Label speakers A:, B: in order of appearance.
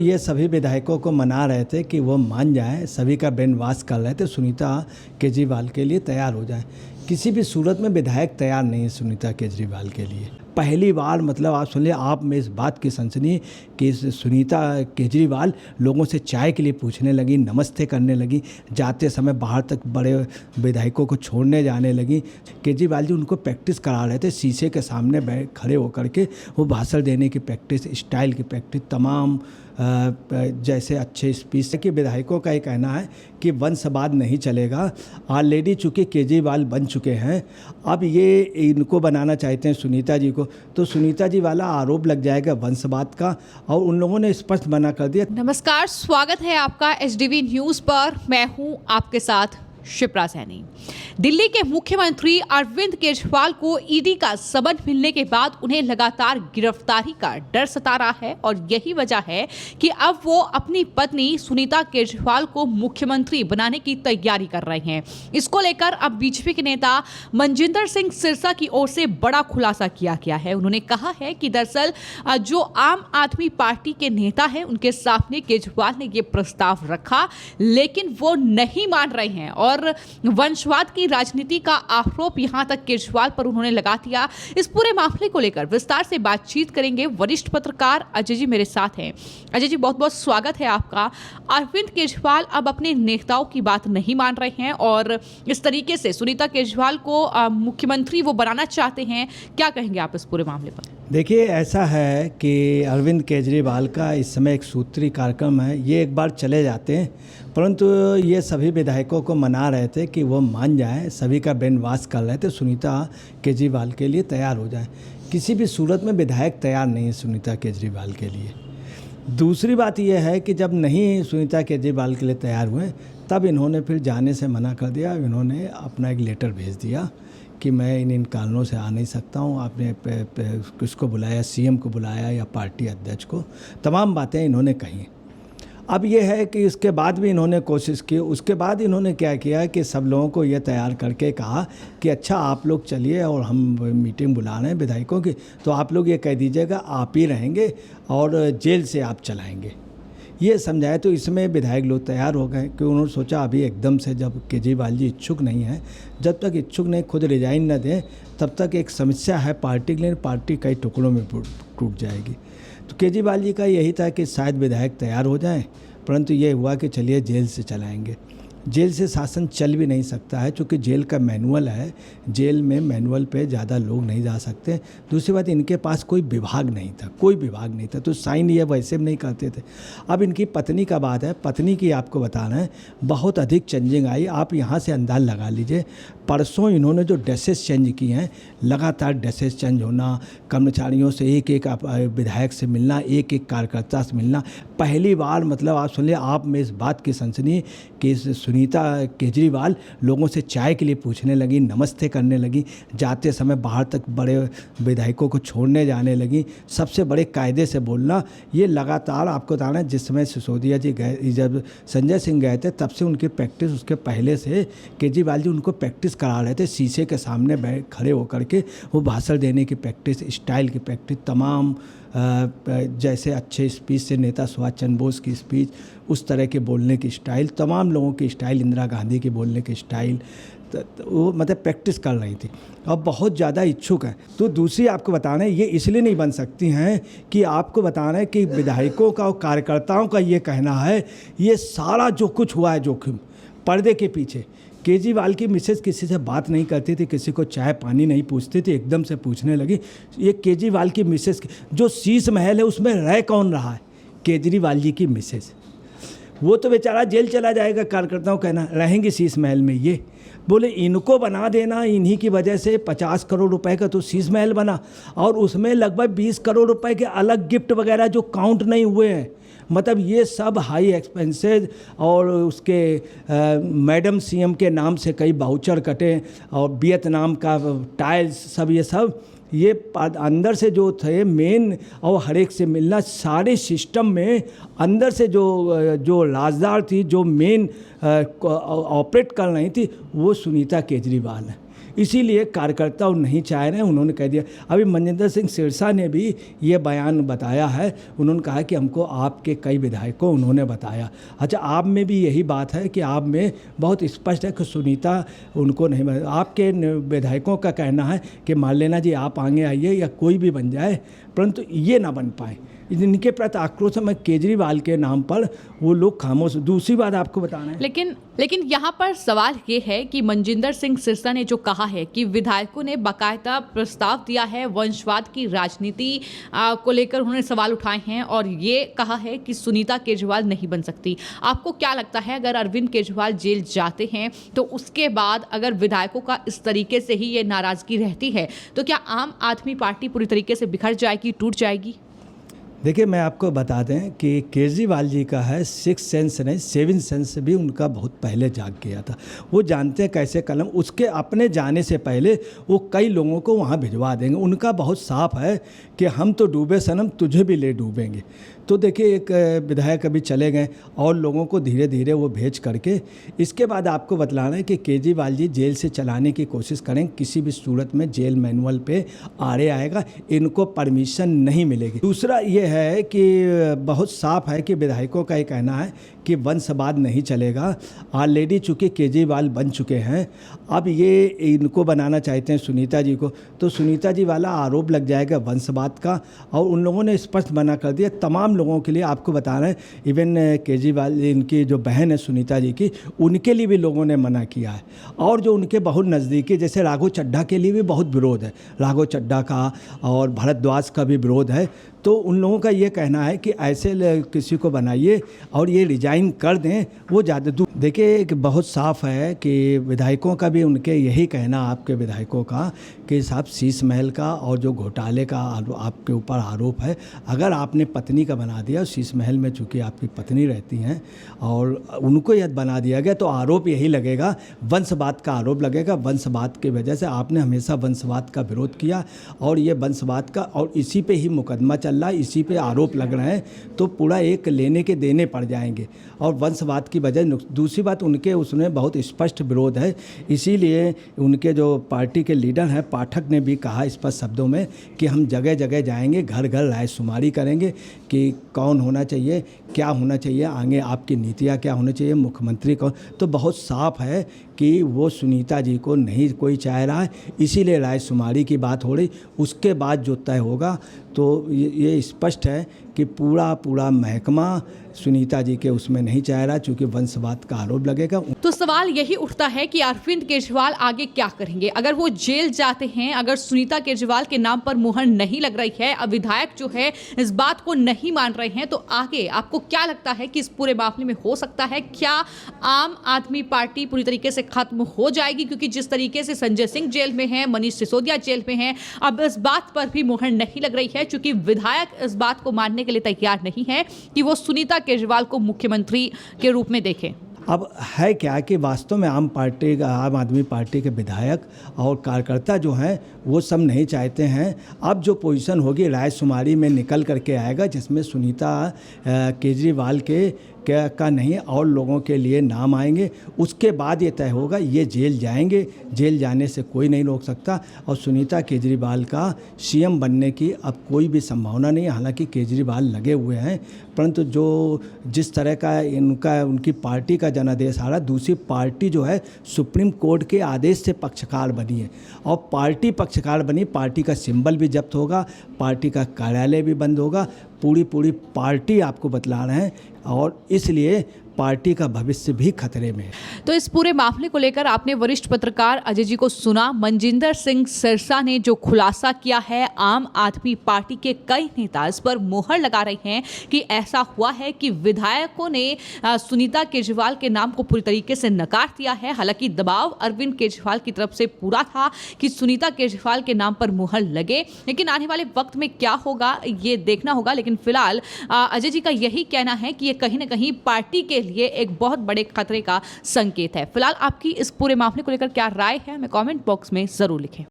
A: ये सभी विधायकों को मना रहे थे कि वो मान जाएं, सभी का ब्रेन वॉश कर रहे थे, सुनीता केजरीवाल के लिए तैयार हो जाएं। किसी भी सूरत में विधायक तैयार नहीं है सुनीता केजरीवाल के लिए। पहली बार मतलब आप सुनिए, आप में इस बात की सनसनी कि सुनीता केजरीवाल लोगों से चाय के लिए पूछने लगी, नमस्ते करने लगी, जाते समय बाहर तक बड़े विधायकों को छोड़ने जाने लगी। केजरीवाल जी उनको प्रैक्टिस करा रहे थे, शीशे के सामने बैठ खड़े होकर के वो भाषण देने की प्रैक्टिस, स्टाइल की प्रैक्टिस, तमाम जैसे अच्छे स्पीच के। विधायकों का ये कहना है कि वंशवाद नहीं चलेगा। ऑलरेडी चूँकि केजरीवाल बन चुके हैं, अब ये इनको बनाना चाहते हैं सुनीता जी को, तो सुनीता जी वाला आरोप लग जाएगा वंशवाद का, और उन लोगों ने स्पष्ट मना कर दिया।
B: नमस्कार, स्वागत है आपका एचडीवी न्यूज पर। मैं हूं आपके साथ शिप्रा सैनी। दिल्ली के मुख्यमंत्री अरविंद केजरीवाल को ईडी का समन मिलने के बाद उन्हें लगातार गिरफ्तारी का डर सता रहा है, और यही वजह है कि अब वो अपनी पत्नी सुनीता केजरीवाल को मुख्यमंत्री बनाने की तैयारी कर रहे हैं। इसको लेकर अब बीजेपी के नेता मनजिंदर सिंह सिरसा की ओर से बड़ा खुलासा किया गया है। उन्होंने कहा है कि दरअसल जो आम आदमी पार्टी के नेता हैं, उनके सामने केजरीवाल ने ये प्रस्ताव रखा, लेकिन वो नहीं मान रहे हैं, और वंशवाद की राजनीति का आरोप यहां तक केजरीवाल पर उन्होंने लगा दिया। इस पूरे मामले को लेकर विस्तार से बातचीत करेंगे। वरिष्ठ पत्रकार अजय जी मेरे साथ हैं। अजय जी, बहुत बहुत स्वागत है आपका। अरविंद केजरीवाल अब अपने नेताओं की बात नहीं मान रहे हैं और इस तरीके से सुनीता केजरीवाल को मुख्यमंत्री वो बनाना चाहते हैं। क्या कहेंगे आप इस पूरे मामले पर?
A: देखिए, ऐसा है कि अरविंद केजरीवाल का इस समय एक सूत्री कार्यक्रम है। ये एक बार चले जाते हैं, परंतु ये सभी विधायकों को मना रहे थे कि वो मान जाएं, सभी का ब्रेन वॉश कर रहे थे, सुनीता केजरीवाल के लिए तैयार हो जाएं। किसी भी सूरत में विधायक तैयार नहीं है सुनीता केजरीवाल के लिए। दूसरी बात यह है कि जब नहीं सुनीता केजरीवाल के लिए तैयार हुए, तब इन्होंने फिर जाने से मना कर दिया। इन्होंने अपना एक लेटर भेज दिया कि मैं इन कारणों से आ नहीं सकता हूँ। आपने किसको बुलाया, सीएम को बुलाया या पार्टी अध्यक्ष को, तमाम बातें इन्होंने कही। अब ये है कि इसके बाद भी इन्होंने कोशिश की। उसके बाद इन्होंने क्या किया कि सब लोगों को ये तैयार करके कहा कि अच्छा आप लोग चलिए, और हम मीटिंग बुला रहे हैं विधायकों की, तो आप लोग ये कह दीजिएगा आप ही रहेंगे और जेल से आप चलाएँगे। ये समझाए तो इसमें विधायक लोग तैयार हो गए, कि उन्होंने सोचा अभी एकदम से जब केजरीवाल जी इच्छुक नहीं है, जब तक इच्छुक नहीं खुद रिजाइन न दें, तब तक एक समस्या है पार्टी के लिए, पार्टी कई टुकड़ों में टूट जाएगी। तो केजरीवाल जी का यही था कि शायद विधायक तैयार हो जाएं, परंतु ये हुआ कि चलिए जेल से चलाएंगे। जेल से शासन चल भी नहीं सकता है, क्योंकि जेल का मैनुअल है। जेल में मैनुअल पे ज़्यादा लोग नहीं जा सकते। दूसरी बात, इनके पास कोई विभाग नहीं था, कोई विभाग नहीं था, तो साइन ये वैसे भी नहीं करते थे। अब इनकी पत्नी का बात है, पत्नी की आपको बताना है, बहुत अधिक चेंजिंग आई। आप यहाँ से अंदाज लगा लीजिए, परसों इन्होंने जो ड्रेसेस चेंज की हैं, लगातार ड्रेसेस चेंज होना, कर्मचारियों से एक एक विधायक से मिलना, एक एक कार्यकर्ता से मिलना। पहली बार मतलब आप सुनिए, आप में इस बात की सनसनी कि सुनीता केजरीवाल लोगों से चाय के लिए पूछने लगी, नमस्ते करने लगी, जाते समय बाहर तक बड़े विधायकों को छोड़ने जाने लगी, सबसे बड़े कायदे से बोलना। ये लगातार आपको बताना है, जिस समय सिसोदिया जी गए, जब संजय सिंह गए थे, तब से उनकी प्रैक्टिस, उसके पहले से केजरीवाल जी उनको प्रैक्टिस करा रहे थे, शीशे के सामने बैठ खड़े होकर के वो भाषण देने की प्रैक्टिस, स्टाइल की प्रैक्टिस, तमाम जैसे अच्छे स्पीच से नेता सुभाष चंद्र बोस की स्पीच, उस तरह के बोलने की स्टाइल, तमाम लोगों की स्टाइल, इंदिरा गांधी की बोलने की स्टाइल, वो मतलब प्रैक्टिस कर रही थी और बहुत ज़्यादा इच्छुक है। तो दूसरी आपको बताना है, ये इसलिए नहीं बन सकती हैं कि आपको बताना है कि विधायकों का और कार्यकर्ताओं का ये कहना है, ये सारा जो कुछ हुआ है जोखिम पर्दे के पीछे। केजरीवाल की मिसेज किसी से बात नहीं करती थी, किसी को चाय पानी नहीं पूछती थी, एकदम से पूछने लगी। ये केजरीवाल की मिसेज, जो शीश महल है उसमें रह कौन रहा है? केजरीवाल जी की मिसेज। वो तो बेचारा जेल चला जाएगा, कार्यकर्ताओं कहना रहेंगे शीश महल में। ये बोले इनको बना देना, इन्हीं की वजह से 50 करोड़ रुपए का तो शीश महल बना, और उसमें लगभग 20 करोड़ रुपए के अलग गिफ्ट वगैरह जो काउंट नहीं हुए हैं। मतलब ये सब हाई एक्सपेंसेस, और उसके मैडम सीएम के नाम से कई बाउचर कटे, और वियतनाम का टाइल्स, सब ये सब ये अंदर से जो थे मेन, और हर एक से मिलना, सारे सिस्टम में अंदर से जो राजदार थी, जो मेन ऑपरेट कर रही थी, वो सुनीता केजरीवाल है। इसीलिए कार्यकर्ता नहीं चाह रहे हैं, उन्होंने कह दिया। अभी मनजिंदर सिंह सिरसा ने भी ये बयान बताया है, उन्होंने कहा कि हमको आपके कई विधायकों उन्होंने बताया। अच्छा, आप में भी यही बात है कि आप में बहुत स्पष्ट है कि सुनीता उनको नहीं, आपके विधायकों का कहना है कि मार्लेना जी आप आगे आइए या कोई भी बन जाए, परंतु ये ना बन पाए। इनके प्रति आक्रोश में केजरीवाल के नाम पर वो लोग खामोश। दूसरी बात आपको बताना है,
B: लेकिन यहाँ पर सवाल ये है कि मनजिंदर सिंह सिरसा ने जो कहा है कि विधायकों ने बाकायदा प्रस्ताव दिया है, वंशवाद की राजनीति को लेकर उन्होंने सवाल उठाए हैं और ये कहा है कि सुनीता केजरीवाल नहीं बन सकती। आपको क्या लगता है, अगर अरविंद केजरीवाल जेल जाते हैं तो उसके बाद अगर विधायकों का इस तरीके से ही ये नाराजगी रहती है तो क्या आम आदमी पार्टी पूरी तरीके से बिखर जाएगी, टूट जाएगी?
A: देखिए, मैं आपको बता दें कि केजरीवाल जी का है 6 सेंस नहीं 7 सेंस भी उनका बहुत पहले जाग गया था। वो जानते हैं कैसे कलम, उसके अपने जाने से पहले वो कई लोगों को वहाँ भिजवा देंगे। उनका बहुत साफ है कि हम तो डूबे सनम, तुझे भी ले डूबेंगे। तो देखिए, एक विधायक अभी चले गए और लोगों को धीरे धीरे वो भेज करके, इसके बाद आपको बतलाना है कि केजरीवाल जी जेल से चलाने की कोशिश करें, किसी भी सूरत में जेल मैनुअल पे आड़े आएगा, इनको परमिशन नहीं मिलेगी। दूसरा ये है कि बहुत साफ है कि विधायकों का ये कहना है कि वंशवाद नहीं चलेगा। ऑलरेडी चूँकि केजरीवाल बन चुके हैं, अब ये इनको बनाना चाहते हैं सुनीता जी को, तो सुनीता जी वाला आरोप लग जाएगा वंशवाद का। और उन लोगों ने स्पष्ट मना कर दिया तमाम लोगों के लिए। आपको बता रहे हैं, इवन केजरीवाल इनकी जो बहन है सुनीता जी की, उनके लिए भी लोगों ने मना किया है। और जो उनके बहुत नज़दीकी, जैसे राघव चड्ढा के लिए भी बहुत विरोध है, राघव चड्ढा का और भारद्वाज का भी विरोध है। तो उन लोगों का ये कहना है कि ऐसे किसी को बनाइए और ये रिजाइन कर दें, वो ज़्यादा दूर। देखिए, एक बहुत साफ है कि विधायकों का भी उनके यही कहना, आपके विधायकों का, कि साहब शीश महल का और जो घोटाले का आपके ऊपर आरोप है, अगर आपने पत्नी का बना दिया, शीश महल में चूँकि आपकी पत्नी रहती हैं और उनको यदि बना दिया गया, तो आरोप यही लगेगा, वंशवाद का आरोप लगेगा। वंशवाद की वजह से आपने हमेशा वंशवाद का विरोध किया और ये वंशवाद का, और इसी पे ही मुकदमा चल रहा है, इसी पे आरोप लग रहे हैं, तो पूरा एक लेने के देने पड़ जाएंगे। और वंशवाद की वजह, दूसरी बात उनके उसमें बहुत स्पष्ट विरोध है। इसीलिए उनके जो पार्टी के लीडर हैं पाठक ने भी कहा स्पष्ट शब्दों में कि हम जगह जगह जाएंगे, घर घर रायशुमारी करेंगे कि कौन होना चाहिए, क्या होना चाहिए, आगे आपकी नीतियाँ क्या होनी चाहिए, मुख्यमंत्री कौन। तो बहुत साफ है कि वो सुनीता जी को नहीं कोई चाह रहा है, इसीलिए रायशुमारी की बात हो रही। उसके बाद जो तय होगा, तो ये स्पष्ट है कि पूरा महकमा सुनीता जी के उसमें नहीं चाह रहा, चूँकि वंशवाद का आरोप लगेगा।
B: तो सवाल यही उठता है कि अरविंद केजरीवाल आगे क्या करेंगे अगर वो जेल जाते हैं, अगर सुनीता केजरीवाल के नाम पर मुहर नहीं लग रही है, अब विधायक जो है इस बात को नहीं मान रहे हैं, तो आगे आपको क्या लगता है कि इस पूरे मामले में हो सकता है? क्या आम आदमी पार्टी पूरी तरीके से खत्म हो जाएगी? क्योंकि जिस तरीके से संजय सिंह जेल में है, मनीष सिसोदिया जेल में है, अब इस बात पर भी मुहर नहीं लग रही है, क्योंकि विधायक इस बात को मानने के लिए तैयार नहीं है कि वो सुनीता केजरीवाल को मुख्यमंत्री के रूप में देखें।
A: अब है क्या कि वास्तव में आम आदमी पार्टी के विधायक और कार्यकर्ता जो हैं वो सब नहीं चाहते हैं। अब जो पोजीशन होगी रायशुमारी में निकल करके आएगा, जिसमें सुनीता केजरीवाल का नहीं और लोगों के लिए नाम आएंगे। उसके बाद ये तय होगा, ये जेल जाएंगे, जेल जाने से कोई नहीं रोक सकता। और सुनीता केजरीवाल का सीएम बनने की अब कोई भी संभावना नहीं है। हालांकि केजरीवाल लगे हुए हैं, परंतु जो जिस तरह का उनकी पार्टी का जनादेश आ रहा, दूसरी पार्टी जो है सुप्रीम कोर्ट के आदेश से पक्षकार बनी है और पार्टी पक्षकार बनी, पार्टी का सिंबल भी जब्त होगा, पार्टी का कार्यालय भी बंद होगा, पूरी पार्टी आपको बतला रहे हैं और इसलिए पार्टी का भविष्य भी खतरे में है।
B: तो इस पूरे मामले को लेकर आपने वरिष्ठ पत्रकार अजय जी को सुना। मनजिंदर सिंह सिरसा ने जो खुलासा किया है, आम आदमी पार्टी के कई नेता इस पर मुहर लगा रहे हैं कि ऐसा हुआ है कि विधायकों ने सुनीता केजरीवाल के नाम को पूरी तरीके से नकार दिया है। हालांकि दबाव अरविंद केजरीवाल की तरफ से पूरा था कि सुनीता केजरीवाल के नाम पर मुहर लगे, लेकिन आने वाले वक्त में क्या होगा ये देखना होगा। लेकिन फिलहाल अजय जी का यही कहना है कि ये कहीं ना कहीं पार्टी के लिए एक बहुत बड़े खतरे का संकेत है। फिलहाल आपकी इस पूरे मामले को लेकर क्या राय है, हमें कमेंट बॉक्स में जरूर लिखें।